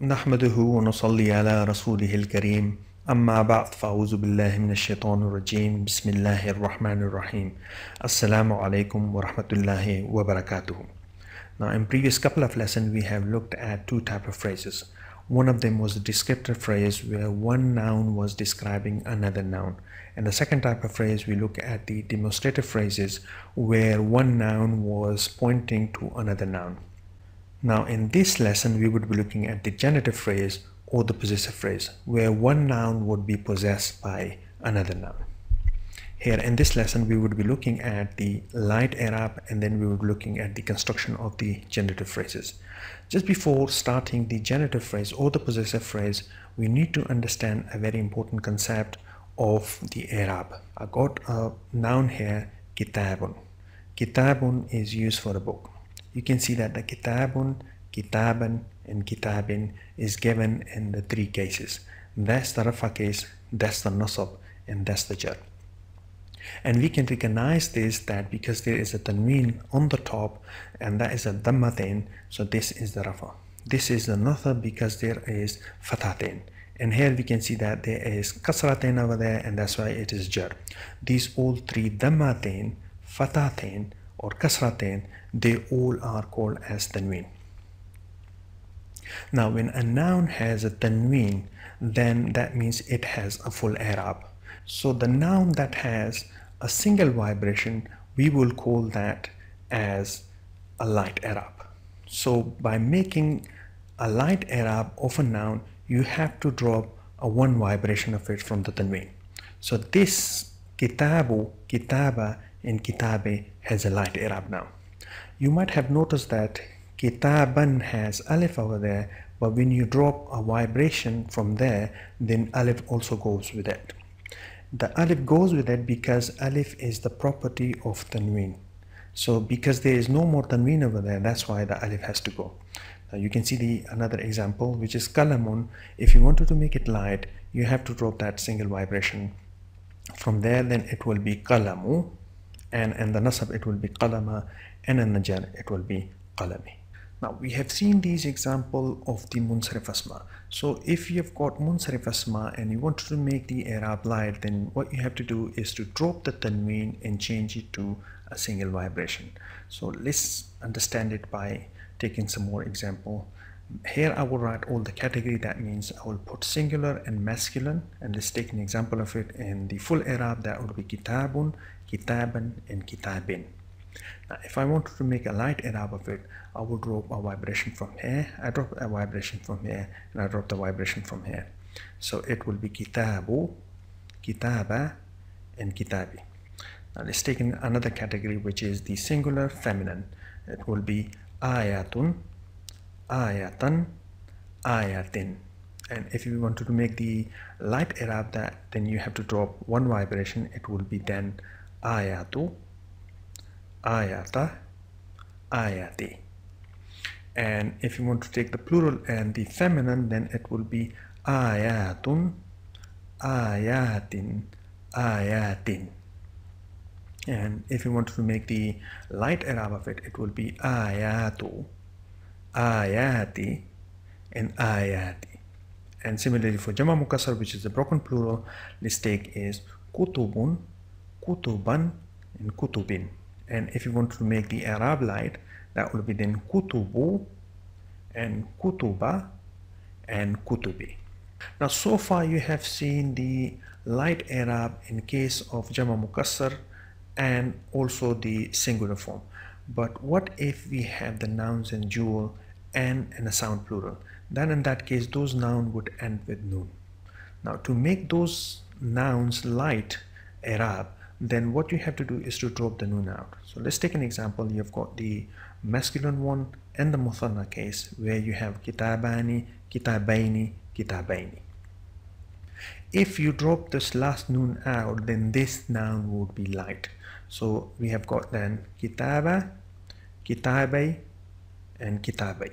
نحمده ونصلي على رسوله الكريم أما بعد فأعوذ بالله من الشيطان الرجيم بسم الله الرحمن الرحيم Assalamu alaikum wa rahmatullahi wa barakatuh. Now in previous couple of lessons we have looked at two types of phrases. One of them was a descriptive phrase where one noun was describing another noun, and the second type of phrase we look at the demonstrative phrases where one noun was pointing to another noun. Now in this lesson we would be looking at the genitive phrase or the possessive phrase where one noun would be possessed by another noun. Here in this lesson we would be looking at the light Iraab and then we would be looking at the construction of the genitive phrases. Just before starting the genitive phrase or the possessive phrase, we need to understand a very important concept of the Iraab. I got a noun here, kitabun. Kitabun is used for a book. You can see that the kitabun, kitaban, and kitabin is given in the three cases. That's the rafa case, that's the nasab, and that's the jar. And we can recognize this that because there is a tanween on the top and that is a dammatain, so this is the rafa. This is the nasab because there is fatatain. And here we can see that there is kasratain over there and that's why it is jar. These all three dammatain, fatatain, or kasratain, they all are called as tanween. Now when a noun has a tanween, then that means it has a full Iraab. So the noun that has a single vibration, we will call that as a light Iraab. So by making a light Iraab of a noun, you have to drop a one vibration of it from the tanween. So this kitabu, kitaba, and kitabe has a light Iraab now. You might have noticed that kitaban has alif over there, but when you drop a vibration from there, then alif also goes with it. The alif goes with it because alif is the property of tanween. So because there is no more tanween over there, that's why the alif has to go. Now you can see another example, which is kalamun. If you wanted to make it light, you have to drop that single vibration. From there, then it will be kalamu, and in the nasab it will be qalama, and in the jar it will be qalami. Now we have seen these example of the munsarif asma. So if you've got munsarif asma and you want to make the Iraab light, then what you have to do is to drop the tanween and change it to a single vibration. So let's understand it by taking some more example. Here I will write all the category. That means I will put singular and masculine, and let's take an example of it in the full Iraab. That would be kitabun, kitaban, and kitabin. Now if I wanted to make a light Iraab of it, I will drop a vibration from here, I drop a vibration from here, and I drop the vibration from here. So it will be kitabu, kitaba, and kitabi. Now let's take another category, which is the singular feminine. It will be ayatun, ayatan, ayatin. And if you wanted to make the light Iraab, then you have to drop one vibration. It will be then ayatu, ayata, ayati. And if you want to take the plural and the feminine, then it will be ayatun, ayatin, ayatin. And if you want to make the light Iraab of it, it will be ayatu, ayati, and ayati. And similarly for Jama Mukassar, which is the broken plural, let's take is kutubun, kutuban, and kutubin. And if you want to make the Iraab light, that will be then kutubu, and kutuba, and kutubi. Now so far you have seen the light Iraab in case of Jama Mukassar and also the singular form. But what if we have the nouns in dual and in a sound plural? Then in that case those nouns would end with noon. Now to make those nouns light Iraab, then what you have to do is to drop the noon out. So let's take an example. You've got the masculine one and the muthanna case where you have kitabani, kitabaini, kitabaini. If you drop this last noon out, then this noun would be light. So we have got then kitaba, kitabai, and kitabai.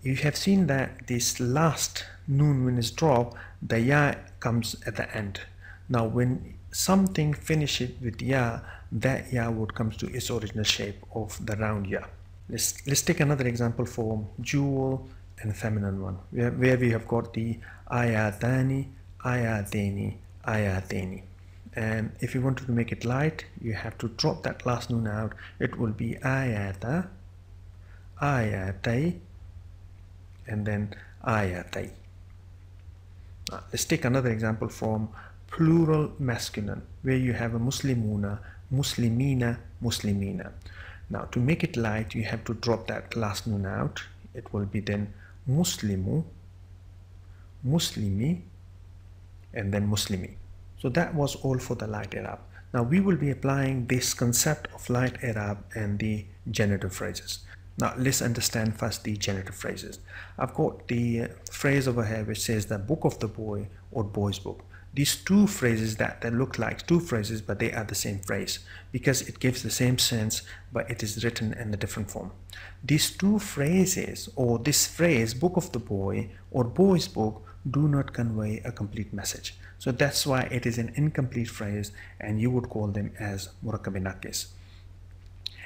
You have seen that this last noon, when it's dropped, the ya comes at the end. Now when something finishes with ya, that ya would come to its original shape of the round ya. Let's take another example for jewel and feminine one, where we have got the ayatani, ayateni, ayateni. And if you wanted to make it light, you have to drop that last noon out. It will be ayata, ayatai, and then ayatai. Now, let's take another example from plural masculine, where you have a muslimuna, muslimina, muslimina. Now, to make it light, you have to drop that last noon out. It will be then muslimu, muslimi, and then muslimi. So that was all for the light Iraab. Now we will be applying this concept of light Iraab and the genitive phrases. Now let's understand first the genitive phrases. I've got the phrase over here which says the book of the boy or boy's book. These two phrases that look like two phrases, but they are the same phrase because it gives the same sense, but it is written in a different form. These two phrases, or this phrase book of the boy or boy's book, do not convey a complete message. So that's why it is an incomplete phrase, and you would call them as murakkab nakis.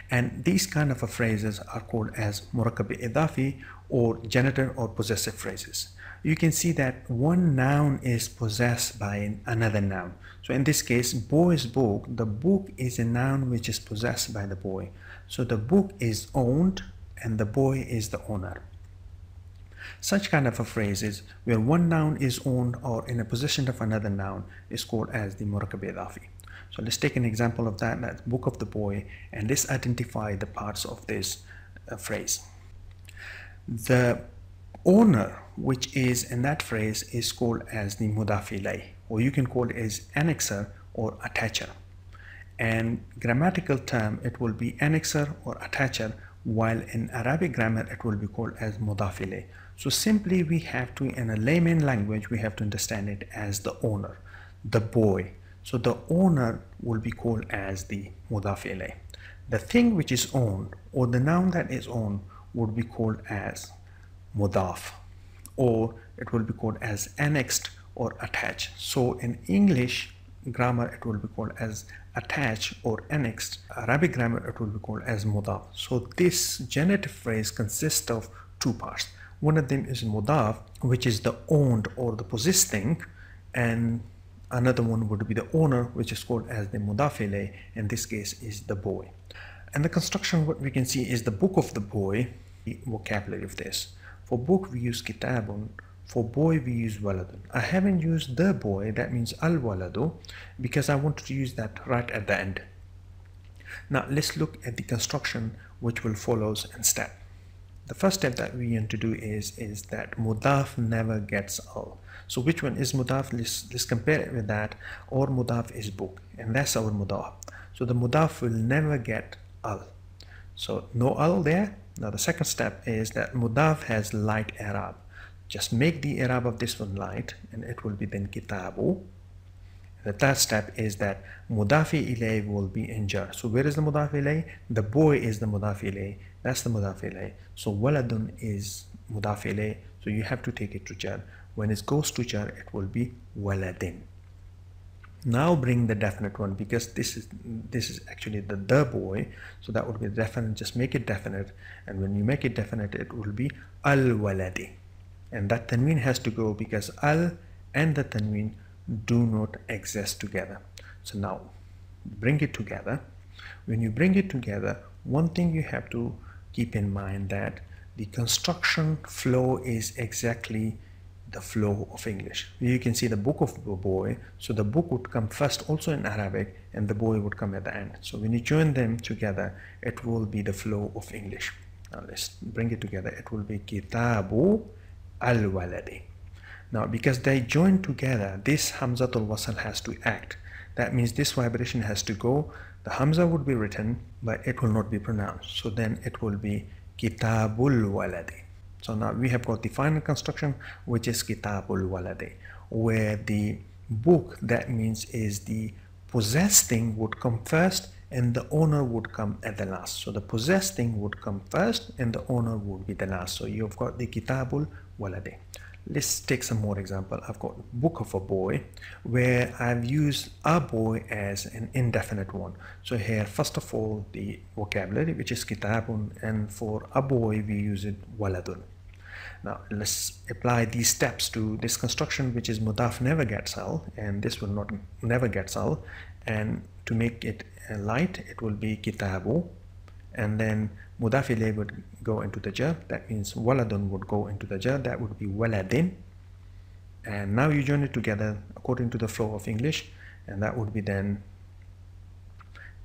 And these kind of phrases are called as murakkab idafi or genitive or possessive phrases. You can see that one noun is possessed by another noun. So in this case, boy's book, the book is a noun which is possessed by the boy. So the book is owned and the boy is the owner. Such kind of phrases where one noun is owned or in a possession of another noun is called as the murakkab idafi. So let's take an example of that. That's book of the boy, and let's identify the parts of this phrase. The owner which is in that phrase is called as the mudaf ilayh, or you can call it as annexer or attacher. And grammatical term, it will be annexer or attacher, while in Arabic grammar it will be called as mudaf ilayh. So simply we have to, in a layman language, we have to understand it as the owner, the boy. So the owner will be called as the mudaf ilayh. The thing which is owned, or the noun that is owned, would be called as mudaf, or it will be called as annexed or attached. So in English grammar it will be called as attached or annexed. Arabic grammar it will be called as mudaf. So this genitive phrase consists of two parts. One of them is mudaf, which is the owned or the possessed thing, and another one would be the owner, which is called as the mudaf ilayh. In this case is the boy. And the construction, what we can see is the book of the boy, the vocabulary of this. For book we use kitabun, for boy we use waladun. I haven't used the boy, that means al-waladu, because I wanted to use that right at the end. Now let's look at the construction which will follow in step. The first step that we need to do is that mudaf never gets al. So which one is mudaf? Let's compare it with that. Our mudaf is book, and that's our mudaf. So the mudaf will never get al. So no al there. Now the second step is that mudaf has light Iraab. Just make the Iraab of this one light, and it will be then kitabu. The third step is that mudafi ilayh will be in jar. So where is the mudaf ilayh? The boy is the mudaf ilayh. That's the mudaf ilayh. So waladun is mudaf ilayh. So you have to take it to jar. When it goes to jar, it will be waladin. Now bring the definite one, because this is actually the boy. So that would be definite. Just make it definite, and when you make it definite, it will be al waladi. And that tanween has to go because al and the tanween do not exist together. So now bring it together. When you bring it together, one thing you have to keep in mind that the construction flow is exactly the flow of English. You can see the book of the boy, so the book would come first also in Arabic, and the boy would come at the end. So when you join them together, it will be the flow of English. Now let's bring it together. It will be kitabu al-waladi. Now because they join together, this hamzatul wasl has to act. That means this vibration has to go. The hamza would be written, but it will not be pronounced. So then it will be kitabul waladi. So now we have got the final construction, which is kitabul waladi, where the book, that means is the possessed thing, would come first and the owner would come at the last. So the possessed thing would come first and the owner would be the last. So you've got the kitabul waladi. Let's take some more example. I've got book of a boy, where I've used a boy as an indefinite one. So here, first of all, the vocabulary, which is kitabun, and for a boy we use it waladun. Now let's apply these steps to this construction, which is mudaf never gets al, and this will not never gets al. And to make it light, it will be kitabu, and then mudaf ilayh would go into the jar. That means waladun would go into the jar. That would be waladin. And now you join it together according to the flow of English, and that would be then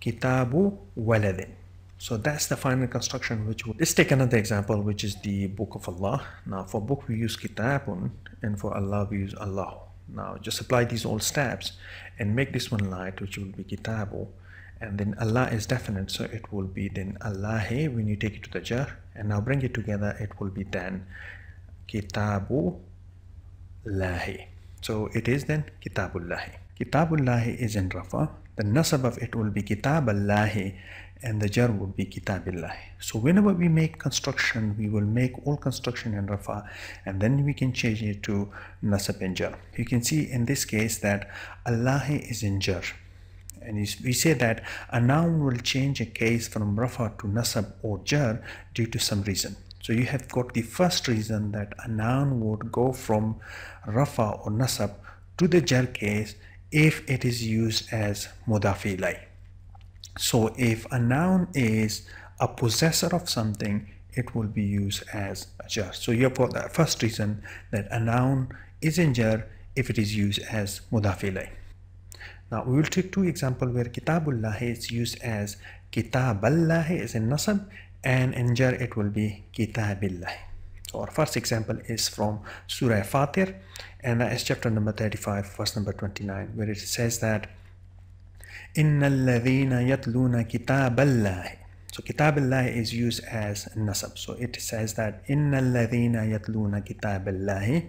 kitabu waladin. So that's the final construction. Let's take another example, which is the Book of Allah. Now for book we use kitabun, and for Allah we use Allah. Now just apply these all steps and make this one light, which will be kitabu, and then Allah is definite, so it will be then Allahi when you take it to the jar, and now bring it together, it will be then kitabu lahi. So it is then kitabullahi. Kitabullahi is in rafa. The nasab of it will be kitaballahi, and the jar would be kitabillahi. So whenever we make construction, we will make all construction in rafa, and then we can change it to nasab and jar. You can see in this case that Allahi is in jar, and we say that a noun will change a case from rafa to nasab or jar due to some reason. So you have got the first reason that a noun would go from rafa or nasab to the jar case if it is used as mudaf ilayh. So if a noun is a possessor of something, it will be used as a jar. So you have got the first reason that a noun is in jar if it is used as mudaf ilayh. Now we will take two examples where kitabullahi is used as kitaballahi is in nasab, and in jar it will be kitabillahi. So our first example is from Surah Fatiha, and that is chapter number 35, verse number 29, where it says that Inna alladhina yatluna kitaballahi. So kitaballahi is used as nasab. So it says that Inna alladhina yatluna kitaballahi.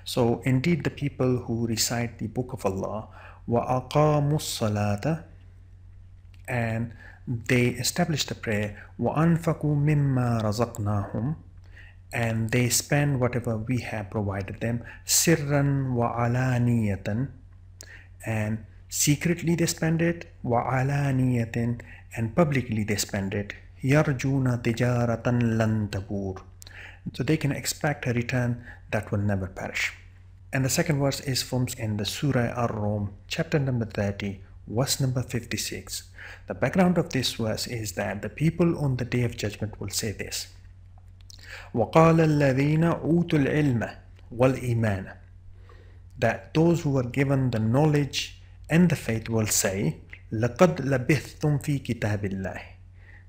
So indeed the people who recite the book of Allah, wa aqamus salata, and they establish the prayer, wa anfaqu mimma razaqnahum, and they spend whatever we have provided them, sirran wa alaniyatan, and secretly they spend it, wa alaniyatin, and publicly they spend it, yarjuna tijaratan lan tabur, so they can expect a return that will never perish. And the second verse is from in the Surah Iraab, chapter number 30, verse number 56. The background of this verse is that the people on the day of judgment will say this: وَقَالَ الَّذِينَ أُوتُوا الْعِلْمَ وَالْإِيمَانَ, that those who are given the knowledge and the faith will say, لَقَدْ لَبِثْتُمْ فِي كِتَابِ اللَّهِ,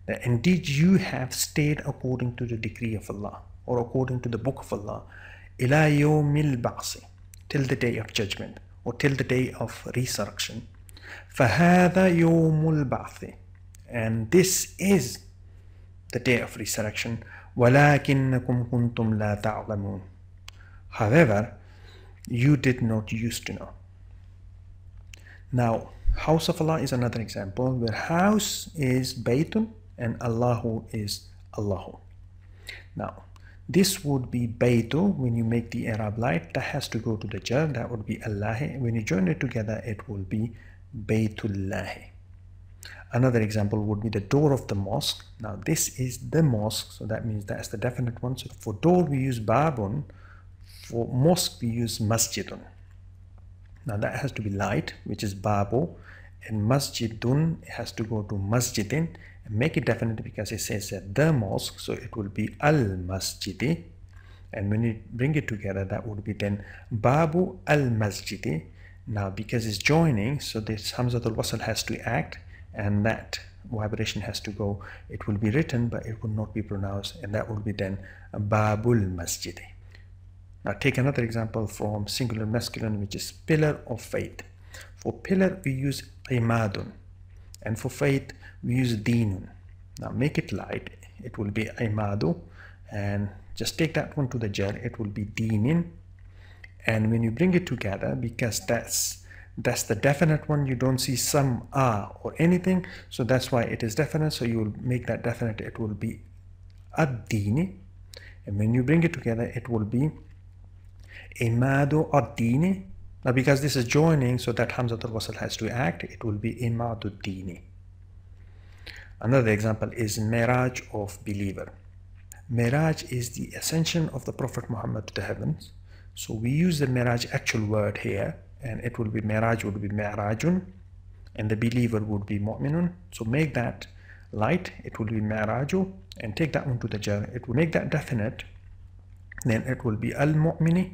that indeed you have stayed according to the decree of Allah, or according to the book of Allah, إِلَى يَوْمِ الْبَعْثِ, till the day of judgment, or till the day of resurrection. فَهَذَا يَوْمُ الْبَعْثِ, and this is the day of resurrection. وَلَكِنَّكُمْ كُنْتُمْ لَا تَعْلَمُونَ, however you did not used to know. Now house of Allah is another example where house is Baytun and Allahu is Allahu. Now this would be Baytu when you make the Iraab light, that has to go to the jar, that would be Allahi. When you join it together it will be Baytullahi. Another example would be the door of the mosque. Now this is the mosque, so that means that's the definite one. So for door we use babun, for mosque we use masjidun. Now that has to be light, which is babu, and masjidun has to go to masjidin, and make it definite because it says that the mosque, so it will be al masjidi, and when you bring it together that would be then babu al masjidi. Now because it's joining, so this hamzatul wasl has to act, and that vibration has to go. It will be written but it will not be pronounced, and that will be then babul masjidi. Now take another example from singular masculine, which is pillar of faith. For pillar we use imadun, and for faith we use deenun. Now make it light, it will be imadu, and just take that one to the jar, it will be deenin. And when you bring it together, because that's the definite one, you don't see some or anything, so that's why it is definite. So you will make that definite, it will be ad-dini, and when you bring it together it will be imadu ad-dini. Now because this is joining, so that hamzatul wasl has to act, it will be imadu ad-dini. Another example is miraj of believer. Miraj is the ascension of the Prophet Muhammad to the heavens. So we use the Miraj actual word here, and it will be Miraj would be Mi'rajun, and the believer would be Mu'minun. So make that light, it will be Mi'raju, and take that one to the jar. It will make that definite, then it will be Al-Mu'mini,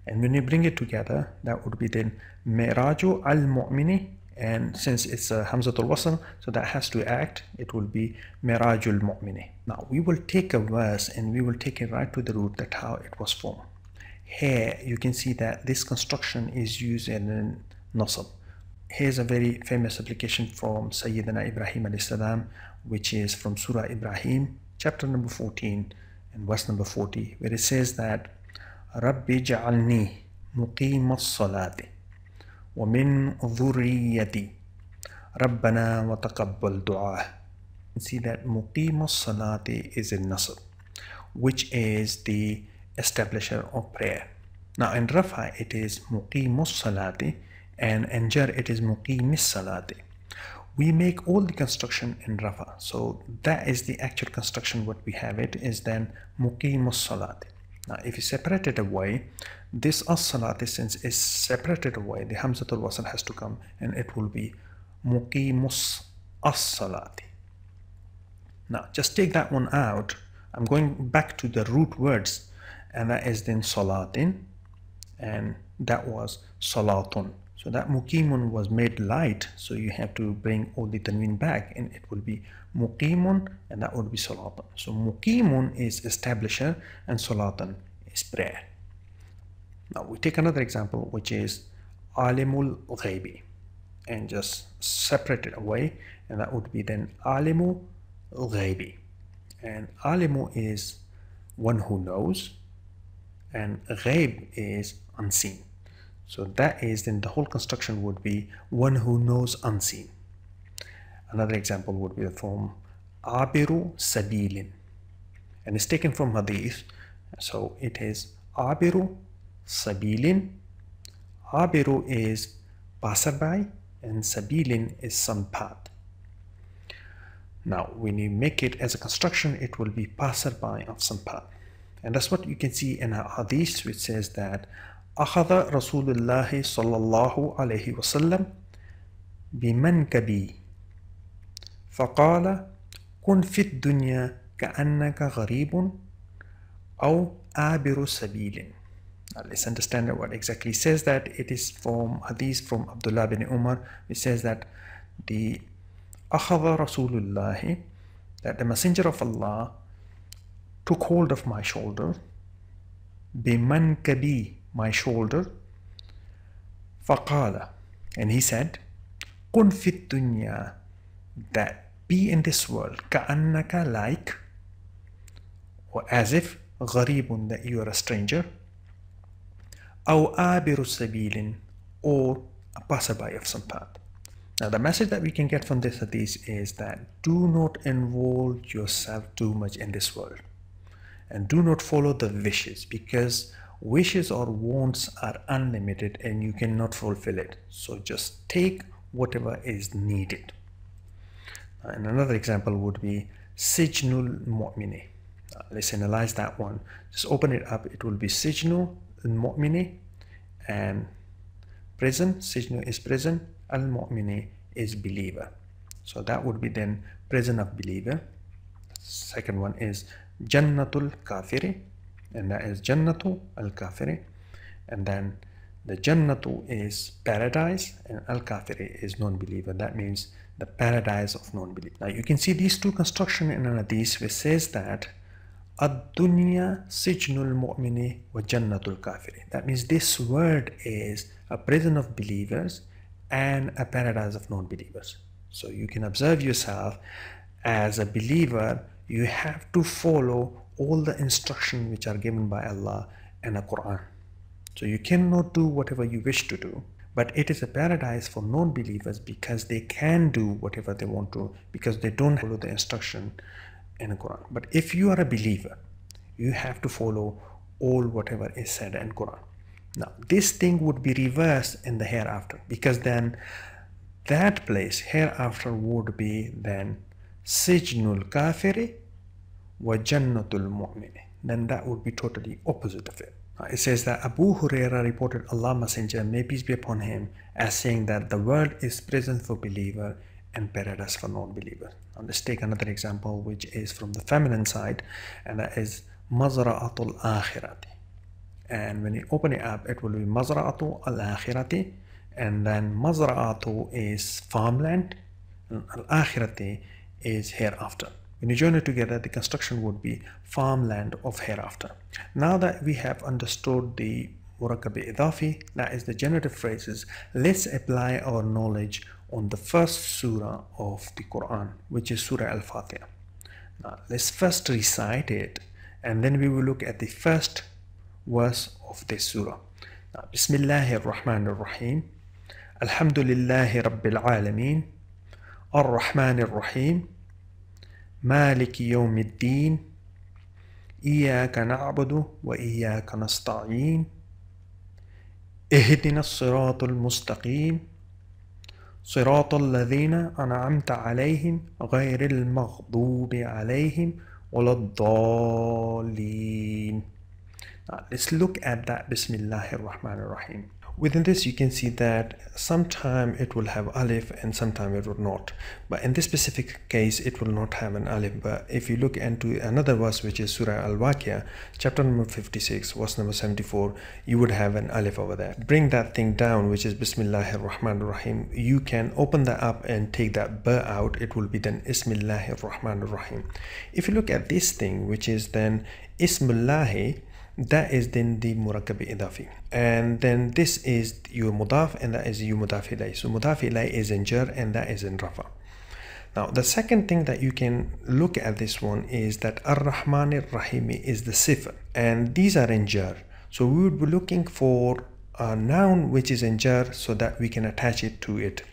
and when you bring it together, that would be then Mi'raju Al-Mu'mini, and since it's a Hamzatul Wasl, so that has to act, it will be Mirajul Mu'mini. Now we will take a verse and we will take it right to the root, that how it was formed. Here you can see that this construction is used in Nasab. Here's a very famous application from Sayyidina Ibrahim alayhi salam, which is from Surah Ibrahim, chapter number 14 and verse number 40, where it says that Rabbi ja'alni muqim as-salati wa min dhurriyyati Rabbana wa taqabbal du'a. See that muqim as-salati is in Nasab, which is the establisher of prayer. Now in Rafa it is muqim as-salati, and in Jar it is muqim as-salati. We make all the construction in Rafa, so that is the actual construction. What we have it is then muqim as-salati. Now if you separate it away, this as-salati, since is separated away, the Hamzatul Wasl has to come, and it will be muqimus as-salati. Now just take that one out. I'm going back to the root words, and that is then salatin, and that was salatun. So that muqimun was made light, so you have to bring all the tanween back, and it will be muqimun, and that would be salatun. So muqimun is establisher, and salatun is prayer. Now we take another example, which is alimul ghaibi, and just separate it away, and that would be then alimu ghaibi. And alimu is one who knows, and ghaib is unseen. So that is then the whole construction would be one who knows unseen. Another example would be from abiru sabilin, and it's taken from hadith. So it is abiru sabilin. Abiru is passerby, and sabilin is some path. Now when you make it as a construction, it will be passerby of some path, and that's what you can see in a hadith, which says that أخذ رسول الله صلى الله عليه وسلم بمنكبي فقال كن في الدنيا كأنك غريب أو آبر سبيل. Now let's understand what exactly says. That it is from hadith from Abdullah bin Umar. It says that the أخذ رسول الله, that the messenger of Allah took hold of my shoulder, بمنكبي, my shoulder, فقال, and he said, كن في الدنيا, that be in this world, كأنك, like, or as if, غريب, that you are a stranger, أو آبر سبيل, or a passerby of some path. Now the message that we can get from this hadith is that do not involve yourself too much in this world, and do not follow the wishes, because wishes or wants are unlimited and you cannot fulfill it. So just take whatever is needed. And another example would be Sijnul Mu'mini. Let's analyze that one. Just open it up. It will be Sijnul Mu'mini, and prison. Sijnu is prison. Al-Mu'mini is believer. So that would be then prison of believer. Second one is Jannatul Kafiri, and that is Jannatu al-Kafiri, and then the Jannatu is paradise, and al-Kafiri is non-believer. That means the paradise of non-believer. Now you can see these two construction in an hadith which says that ad-dunya sijnul mu'mini wa jannatul kafiri. That means this word is a prison of believers and a paradise of non-believers. So you can observe yourself as a believer, you have to follow all the instructions which are given by Allah and the Quran. So you cannot do whatever you wish to do, but it is a paradise for non-believers because they can do whatever they want to, because they don't follow the instruction in the Quran. But if you are a believer, you have to follow all whatever is said in Quran. Now this thing would be reversed in the hereafter, because then that place hereafter would be then Sijnul Kafiri وَجَنَّةُ الْمُؤْمِنِ. Then that would be totally opposite of it. It says that Abu Huraira reported Allah Messenger, may peace be upon him, as saying that the world is prison for believer and paradise for non-believer. Now let's take another example which is from the feminine side, and that is Mazra'atul Akhirati. And when you open it up, it will be Mazra'atu al-Akhirati, and then Mazra'atu is farmland, and al-Akhirati is hereafter. When you join it together, the construction would be farmland of hereafter. Now that we have understood the Murakkab Idafi, that is the genitive phrases, let's apply our knowledge on the first surah of the Quran, which is Surah Al-Fatiha. Now let's first recite it, and then we will look at the first verse of this surah. Now, Bismillahir Rahmanir Rahim. Alhamdulillahi Rabbil Alameen. Ar-Rahmanir Rahim. مالك يوم الدين إياك نعبد وإياك نستعين اهدنا الصراط المستقيم صراط الذين أنعمت عليهم غير المغضوب عليهم ولا الضالين. Now let's look at that Bismillahir Rahmanir Rahim. Within this you can see that sometime it will have alif and sometime it will not, but in this specific case it will not have an alif. But if you look into another verse, which is Surah Al-Waqiah, chapter number 56, verse number 74, you would have an alif over there. Bring that thing down, which is Bismillahir Rahmanir Rahim. You can open that up and take that ba out. It will be then Ismillahir Rahmanir Rahim. If you look at this thing, which is then Ismullahi, that is then the Murakkab Idafi, and then this is your Mudaf, and that is your Mudaf Ilay. So Mudaf Ilay is in Jar and that is in Rafa. Now the second thing that you can look at this one is that Ar-Rahmanir Rahim is the Sifr, and these are in Jar. So we would be looking for a noun which is in Jar so that we can attach it to it.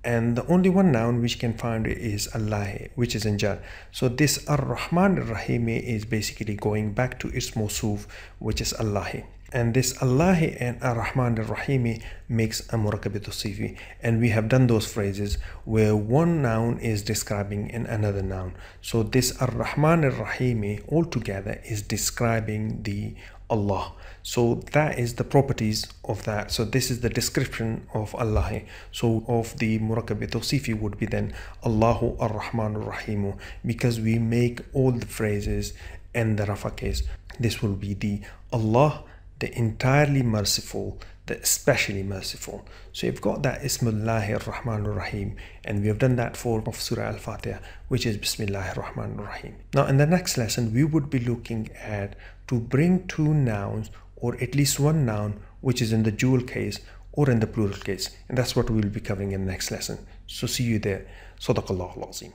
And the only one noun which can find is Allah, which is in Jar. So this Ar-Rahman Ar-Rahim is basically going back to its Mawsuf, which is Allah. And this Allah and Ar-Rahman Ar-Rahim makes a Murakkab Tawsifi. And we have done those phrases where one noun is describing another noun. So this Ar-Rahman Ar-Rahim altogether is describing the Allah. So that is the properties of that. So this is the description of Allah. So of the Murakkab Tawsifi would be then Allahu Ar-Rahman Ar-Rahim, because we make all the phrases in the Rafa case. This will be the Allah, the entirely merciful, the especially merciful. So you've got that Ismullahir Rahmanir Rahim, and we have done that for of Surah Al-Fatiha, which is Bismillahir Rahmanir Rahim. Now in the next lesson we would be looking at to bring two nouns, or at least one noun which is in the dual case or in the plural case, and that's what we will be covering in the next lesson. So see you there. Sadaqallahu al-Azim.